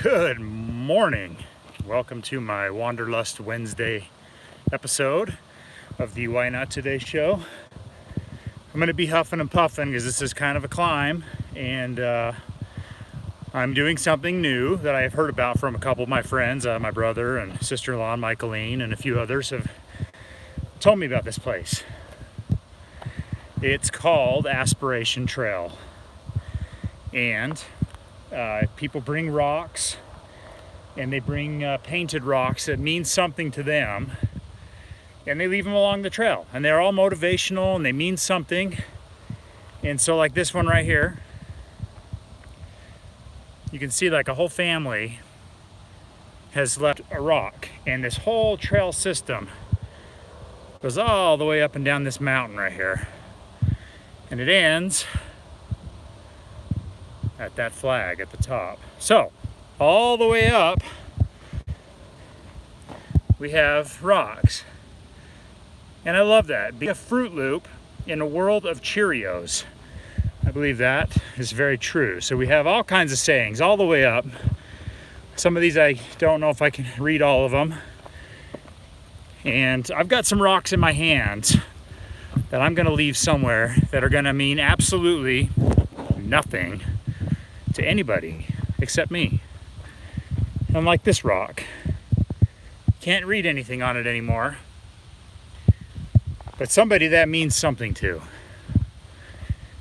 Good morning. Welcome to my Wanderlust Wednesday episode of the Why Not Today show. I'm going to be huffing and puffing because this is kind of a climb, and I'm doing something new that I have heard about from a couple of my friends. My brother and sister-in-law, Michaeline, and a few others have told me about this place. It's called Aspiration Trail, and people bring rocks, and they bring painted rocks that mean something to them, and they leave them along the trail, and they're all motivational and they mean something. And so like this one right here, you can see like a whole family has left a rock, and this whole trail system goes all the way up and down this mountain right here, and it ends at that flag at the top. So all the way up we have rocks, and I love that. Be a Fruit Loop in a world of Cheerios. I believe that is very true. So we have all kinds of sayings all the way up. Some of these I don't know if I can read all of them, and I've got some rocks in my hands that I'm going to leave somewhere that are going to mean absolutely nothing to anybody except me. Unlike this rock, can't read anything on it anymore, but somebody that means something to.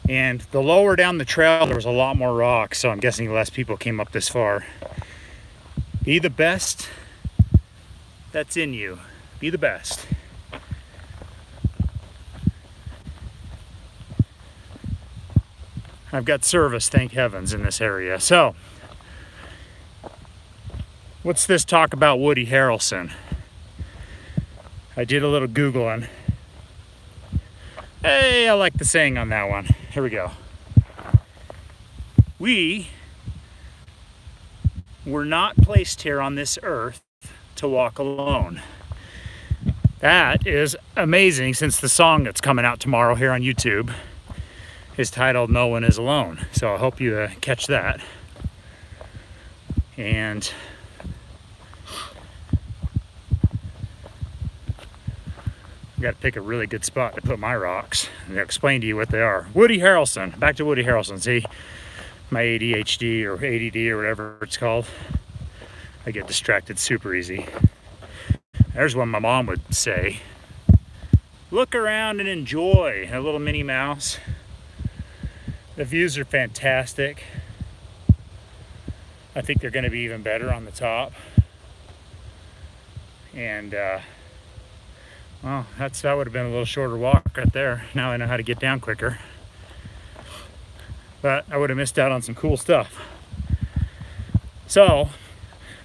And the lower down the trail there was a lot more rocks, so I'm guessing less people came up this far. Be the best that's in you. Be the best. I've got service, thank heavens, in this area. So, what's this talk about Woody Harrelson? I did a little Googling. Hey, I like the saying on that one. Here we go. We were not placed here on this earth to walk alone. That is amazing, since the song that's coming out tomorrow here on YouTube is titled No One Is Alone. So I hope you catch that. And I got to pick a really good spot to put my rocks and I'll explain to you what they are. Woody Harrelson. Back to Woody Harrelson. See, my ADHD or ADD or whatever it's called. I get distracted super easy. There's one my mom would say. Look around and enjoy. A little Minnie Mouse. The views are fantastic. I think they're going to be even better on the top. And well, that would have been a little shorter walk right there. Now I know how to get down quicker. But I would have missed out on some cool stuff. So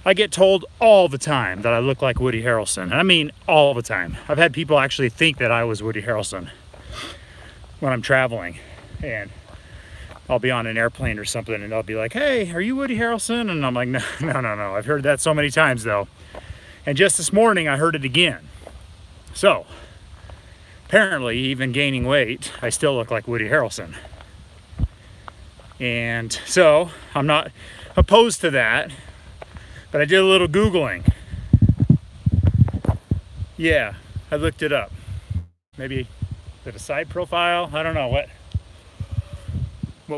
I get told all the time that I look like Woody Harrelson. And I mean all the time. I've had people actually think that I was Woody Harrelson when I'm traveling. And I'll be on an airplane or something, and they'll be like, hey, are you Woody Harrelson? And I'm like, no. I've heard that so many times, though. And just this morning, I heard it again. So, apparently, even gaining weight, I still look like Woody Harrelson. And so, I'm not opposed to that, but I did a little Googling. Yeah, I looked it up. Maybe, is it a side profile? I don't know what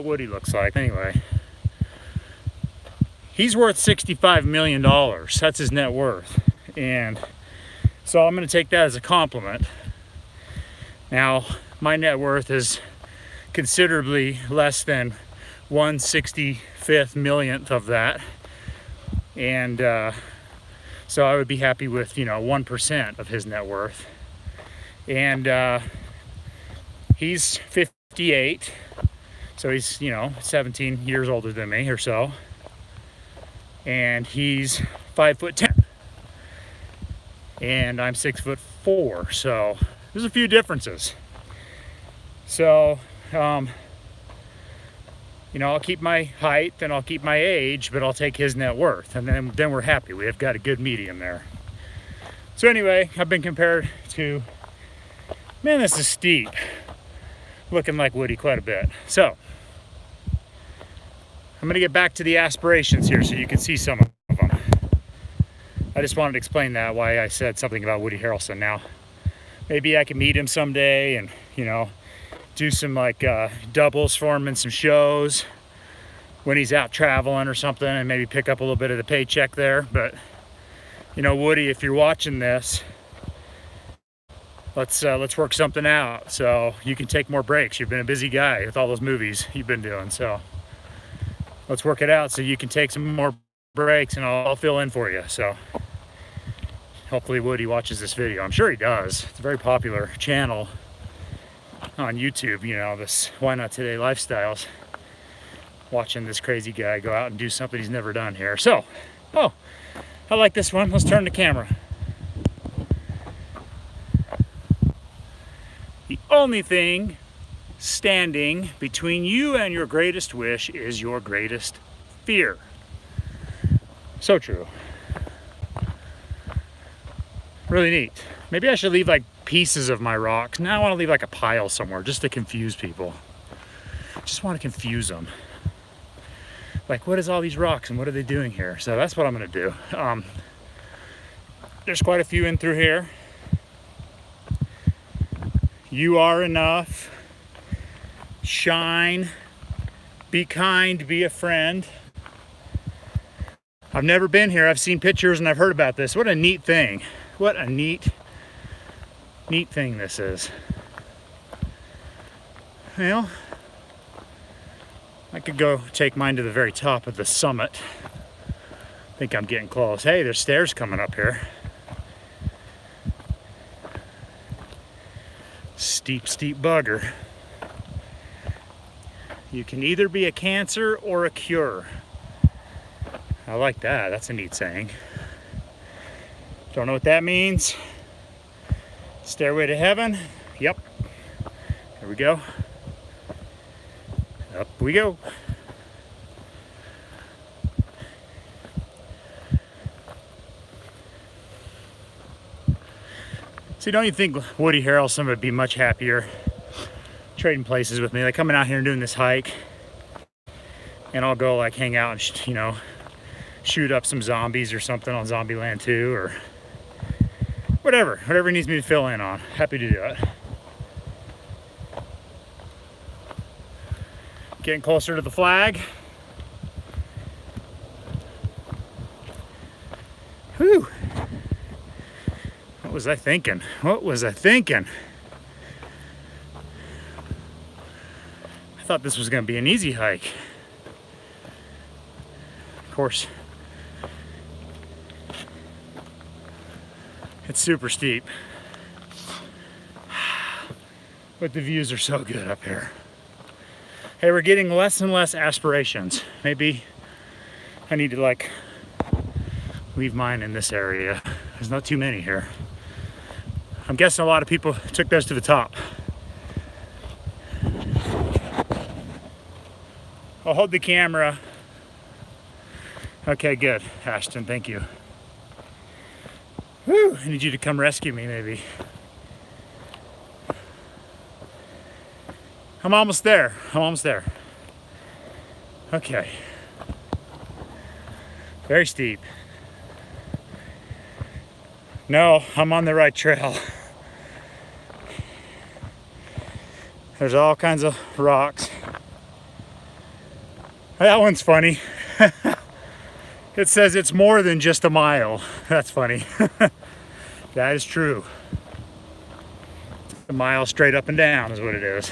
Woody looks like. Anyway, he's worth $65 million. That's his net worth. And so I'm going to take that as a compliment. Now, my net worth is considerably less than 1/65 millionth of that. And so I would be happy with, 1% of his net worth. And he's 58. So he's, 17 years older than me or so. And he's 5'10". And I'm 6'4". So there's a few differences. So, I'll keep my height and I'll keep my age, but I'll take his net worth. And then we're happy. We have got a good medium there. So anyway, I've been compared to, man, this is steep. Looking like Woody quite a bit. So, I'm gonna get back to the aspirations here so you can see some of them. I just wanted to explain that, why I said something about Woody Harrelson. Now, maybe I can meet him someday and, you know, do some like doubles for him in some shows when he's out traveling or something, and maybe pick up a little bit of the paycheck there. But, you know, Woody, if you're watching this, let's work something out so you can take more breaks. You've been a busy guy with all those movies you've been doing, so let's work it out so you can take some more breaks, and I'll fill in for you. So hopefully Woody watches this video. I'm sure he does. It's a very popular channel on YouTube, you know, this Why Not Today lifestyles. Watching this crazy guy go out and do something he's never done here. So, oh, I like this one. Let's turn the camera. The only thing standing between you and your greatest wish is your greatest fear. So true. Really neat. Maybe I should leave like pieces of my rocks. Now I want to leave like a pile somewhere just to confuse people. Just want to confuse them. Like, what is all these rocks and what are they doing here? So that's what I'm going to do. There's quite a few in through here. You are enough. Shine. Be kind. Be a friend. I've never been here. I've seen pictures and I've heard about this. What a neat thing. What a neat thing this is. Well, I could go take mine to the very top of the summit. I think I'm getting close. Hey, there's stairs coming up here. Steep bugger. You can either be a cancer or a cure. I like that. That's a neat saying. Don't know what that means. Stairway to heaven. Yep. Here we go. Up we go. See, don't you think Woody Harrelson would be much happier trading places with me? Like coming out here and doing this hike, and I'll go like hang out and, you know, shoot up some zombies or something on Zombieland 2 or whatever he needs me to fill in on. Happy to do it. Getting closer to the flag. Whew. What was I thinking? What was I thinking? I thought this was going to be an easy hike. Of course, it's super steep. But the views are so good up here. Hey, we're getting less and less aspirations. Maybe I need to like leave mine in this area. There's not too many here. I'm guessing a lot of people took those to the top. I'll hold the camera. Okay, good. Ashton, thank you. Whew, I need you to come rescue me, maybe. I'm almost there. Okay. Very steep. No, I'm on the right trail. There's all kinds of rocks. That one's funny. It says it's more than just a mile. That's funny. That is true. A mile straight up and down is what it is.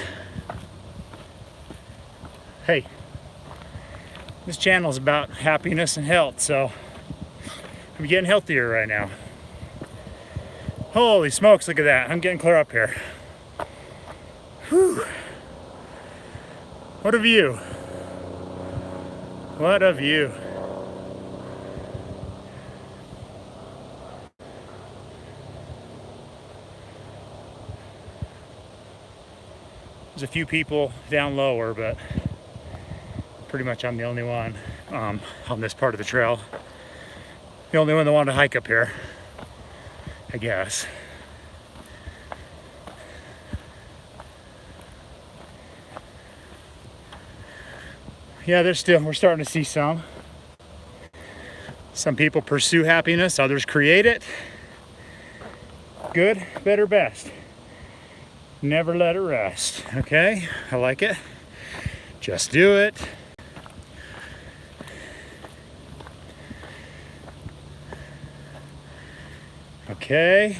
Hey, this channel is about happiness and health, so I'm getting healthier right now. Holy smokes, look at that. I'm getting clear up here. Whew. What a view. What a view. There's a few people down lower, but pretty much I'm the only one on this part of the trail. The only one that wanted to hike up here, I guess. Yeah, we're starting to see some. Some people pursue happiness, others create it. Good, better, best. Never let it rest. Okay, I like it. Just do it. Okay.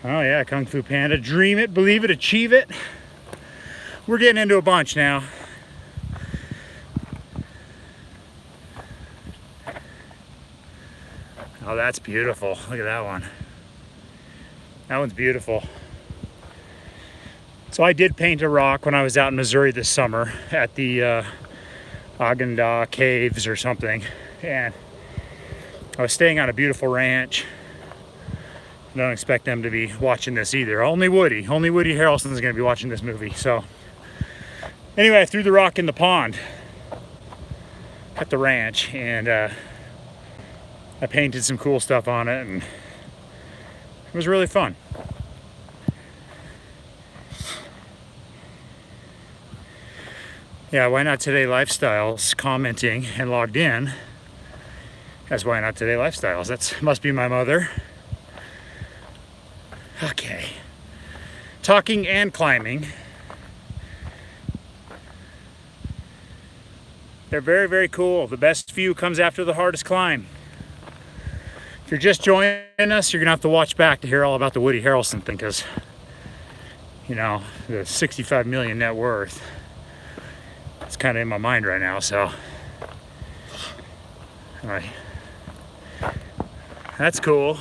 Oh yeah, Kung Fu Panda. Dream it, believe it, achieve it. We're getting into a bunch now. Oh, that's beautiful. Look at that one. That one's beautiful. So I did paint a rock when I was out in Missouri this summer at the Oganda Caves or something. And I was staying on a beautiful ranch. I don't expect them to be watching this either. Only Woody Harrelson is going to be watching this movie. So anyway, I threw the rock in the pond at the ranch, and I painted some cool stuff on it, and it was really fun. Yeah, Why Not Today Lifestyles commenting and logged in as Why Not Today Lifestyles. That must be my mother. Okay. Talking and climbing. They're very, very cool. The best view comes after the hardest climb. If you're just joining us, you're gonna have to watch back to hear all about the Woody Harrelson thing, because, you know, the 65 million net worth, it's kind of in my mind right now. So anyway, that's cool.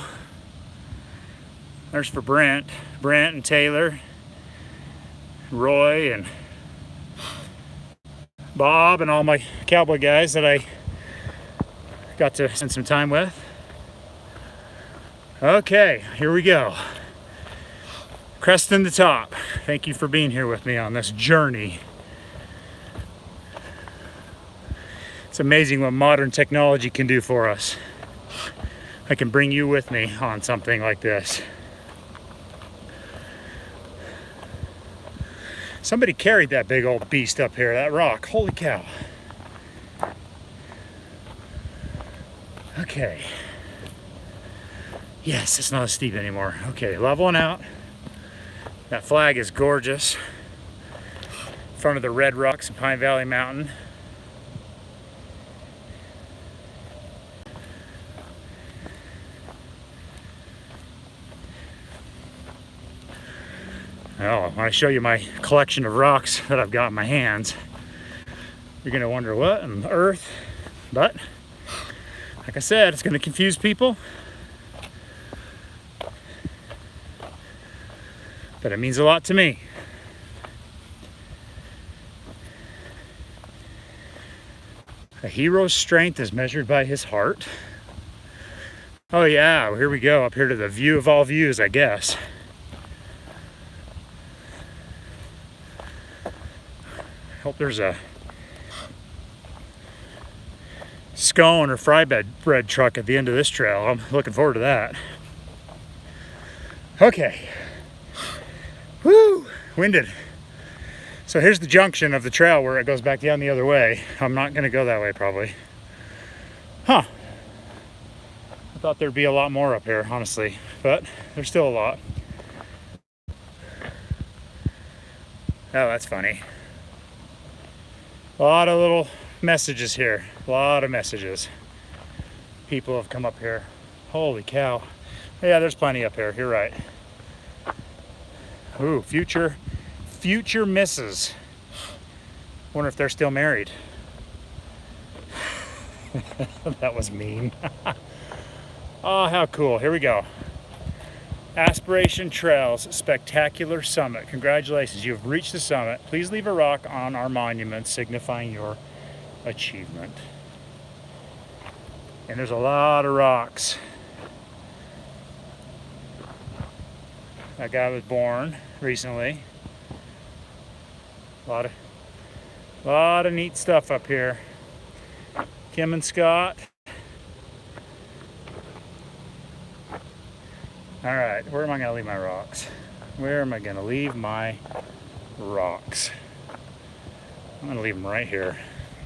There's for Brent and Taylor, Roy and Bob, and all my cowboy guys that I got to spend some time with. Okay, here we go. Cresting the top. Thank you for being here with me on this journey. It's amazing what modern technology can do for us. I can bring you with me on something like this. Somebody carried that big old beast up here, that rock. Holy cow. Okay. Yes, it's not as steep anymore. Okay, leveling out. That flag is gorgeous. In front of the red rocks in Pine Valley Mountain. Oh, when I show you my collection of rocks that I've got in my hands, you're gonna wonder what on the earth, but like I said, it's gonna confuse people, but it means a lot to me. A hero's strength is measured by his heart. Oh yeah, well, here we go, up here to the view of all views, I guess. Hope there's a scone or fry bread truck at the end of this trail. I'm looking forward to that. Okay. Woo! Winded. So here's the junction of the trail where it goes back down the other way. I'm not going to go that way probably. Huh. I thought there'd be a lot more up here, honestly, but there's still a lot. Oh, that's funny. A lot of little messages here. A lot of messages. People have come up here. Holy cow. Yeah, there's plenty up here. You're right. Ooh, future misses. Wonder if they're still married. That was mean. Oh, how cool. Here we go. Aspiration Trail's spectacular summit. Congratulations, you have reached the summit. Please leave a rock on our monument signifying your achievement. And there's a lot of rocks. That guy was born recently. A lot of neat stuff up here. Kim and Scott. All right, where am I gonna leave my rocks? Where am I gonna leave my rocks? I'm gonna leave them right here.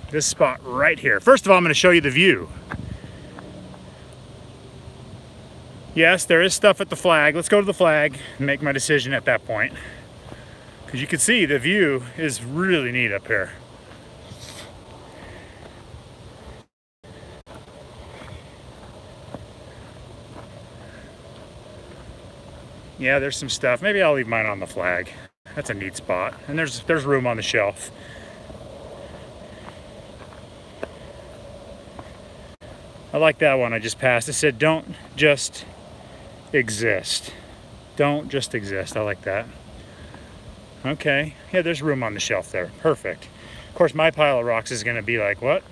This spot right here. First of all, I'm gonna show you the view. Yes, there is stuff at the flag. Let's go to the flag and make my decision at that point. Because you can see the view is really neat up here. Yeah, there's some stuff. Maybe I'll leave mine on the flag. That's a neat spot. And there's room on the shelf. I like that one I just passed. It said, don't just exist. Don't just exist. I like that. Okay. Yeah, there's room on the shelf there. Perfect. Of course, my pile of rocks is going to be like, what?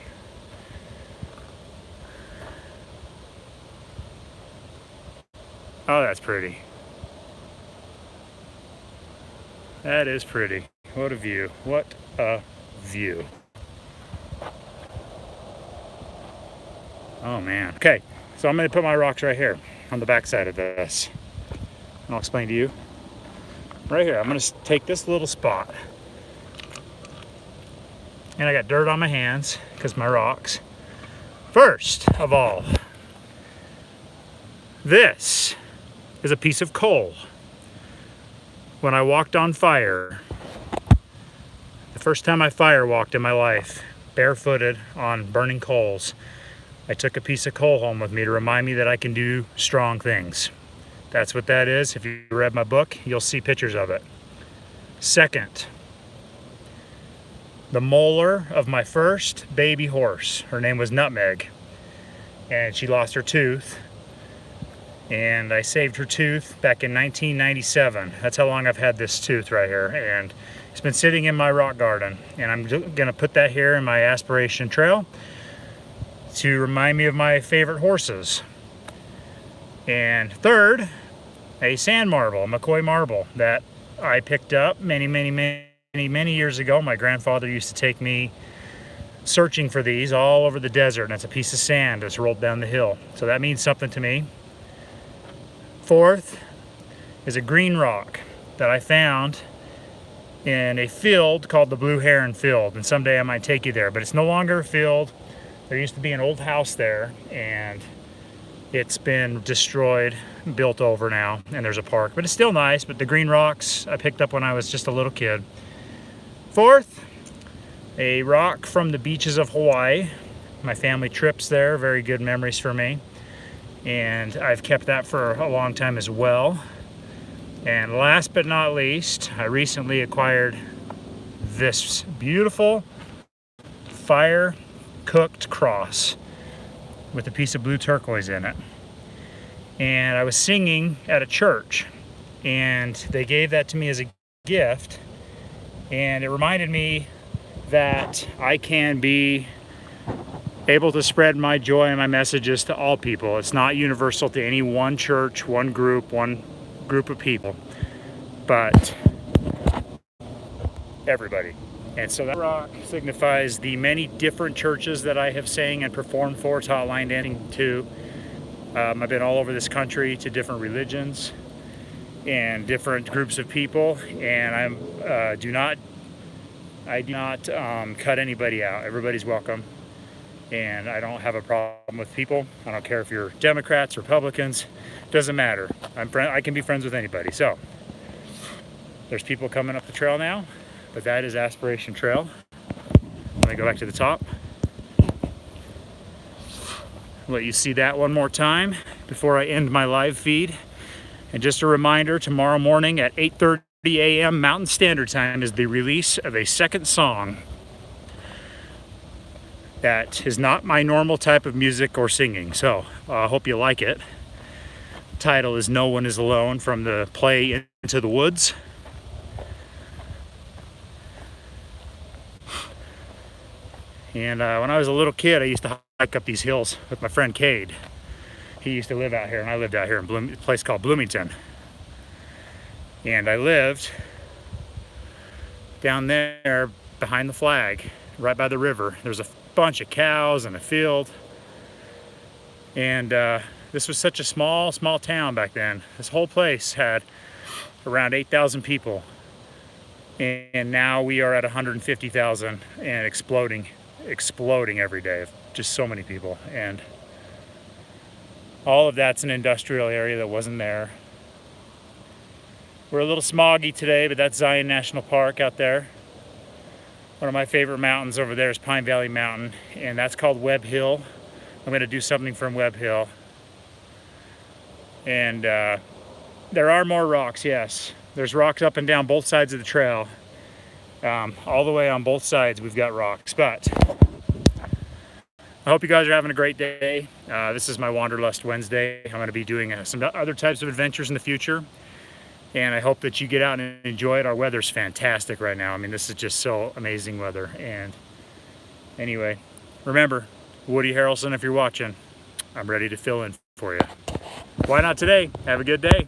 Oh, that's pretty. That is pretty. What a view. What a view. Oh, man. Okay, so I'm going to put my rocks right here on the back side of this. And I'll explain to you. Right here, I'm going to take this little spot. And I got dirt on my hands because my rocks. First of all, this is a piece of coal. When I walked on fire, the first time I fire walked in my life, barefooted on burning coals, I took a piece of coal home with me to remind me that I can do strong things. That's what that is. If you read my book, you'll see pictures of it. Second, the molar of my first baby horse. Her name was Nutmeg, and she lost her tooth. And I saved her tooth back in 1997. That's how long I've had this tooth right here. And it's been sitting in my rock garden. And I'm gonna put that here in my Aspiration Trail to remind me of my favorite horses. And third, a sand marble, a McCoy marble that I picked up many years ago. My grandfather used to take me searching for these all over the desert, and it's a piece of sand that's rolled down the hill. So that means something to me. Fourth is a green rock that I found in a field called the Blue Heron Field, and someday I might take you there, but it's no longer a field. There used to be an old house there, and it's been destroyed, built over now, and there's a park, but it's still nice. But the green rocks I picked up when I was just a little kid. Fourth, a rock from the beaches of Hawaii. My family trips there, very good memories for me. And I've kept that for a long time as well. And last but not least, I recently acquired this beautiful fire-cooked cross with a piece of blue turquoise in it. And I was singing at a church, and they gave that to me as a gift, and it reminded me that I can be able to spread my joy and my messages to all people. It's not universal to any one church, one group of people, but everybody. And so that rock signifies the many different churches that I have sang and performed for, taught line dancing to. I've been all over this country to different religions and different groups of people, and I do not cut anybody out. Everybody's welcome, and I don't have a problem with people. I don't care if you're Democrats, Republicans, doesn't matter. I can be friends with anybody. So there's people coming up the trail now, but that is Aspiration Trail. Let me go back to the top. Let you see that one more time before I end my live feed. And just a reminder, tomorrow morning at 8:30 a.m. Mountain Standard Time is the release of a second song that is not my normal type of music or singing. So I hope you like it. The title is No One Is Alone from the play Into the Woods. And when I was a little kid, I used to hike up these hills with my friend Cade. He used to live out here, and I lived out here in a place called Bloomington. And I lived down there behind the flag, right by the river. There's a bunch of cows and a field. And this was such a small town back then. This whole place had around 8,000 people. and now we are at 150,000 and exploding every day. Just so many people, and all of that's an industrial area that wasn't there. We're a little smoggy today, but that's Zion National Park out there. One of my favorite mountains over there is Pine Valley Mountain, and that's called Webb Hill. I'm going to do something from Webb Hill. And there are more rocks, yes. There's rocks up and down both sides of the trail. All the way on both sides we've got rocks. But I hope you guys are having a great day. This is my Wanderlust Wednesday. I'm going to be doing some other types of adventures in the future. And I hope that you get out and enjoy it. Our weather's fantastic right now. I mean, this is just so amazing weather. And anyway, remember, Woody Harrelson, if you're watching, I'm ready to fill in for you. Why not today? Have a good day.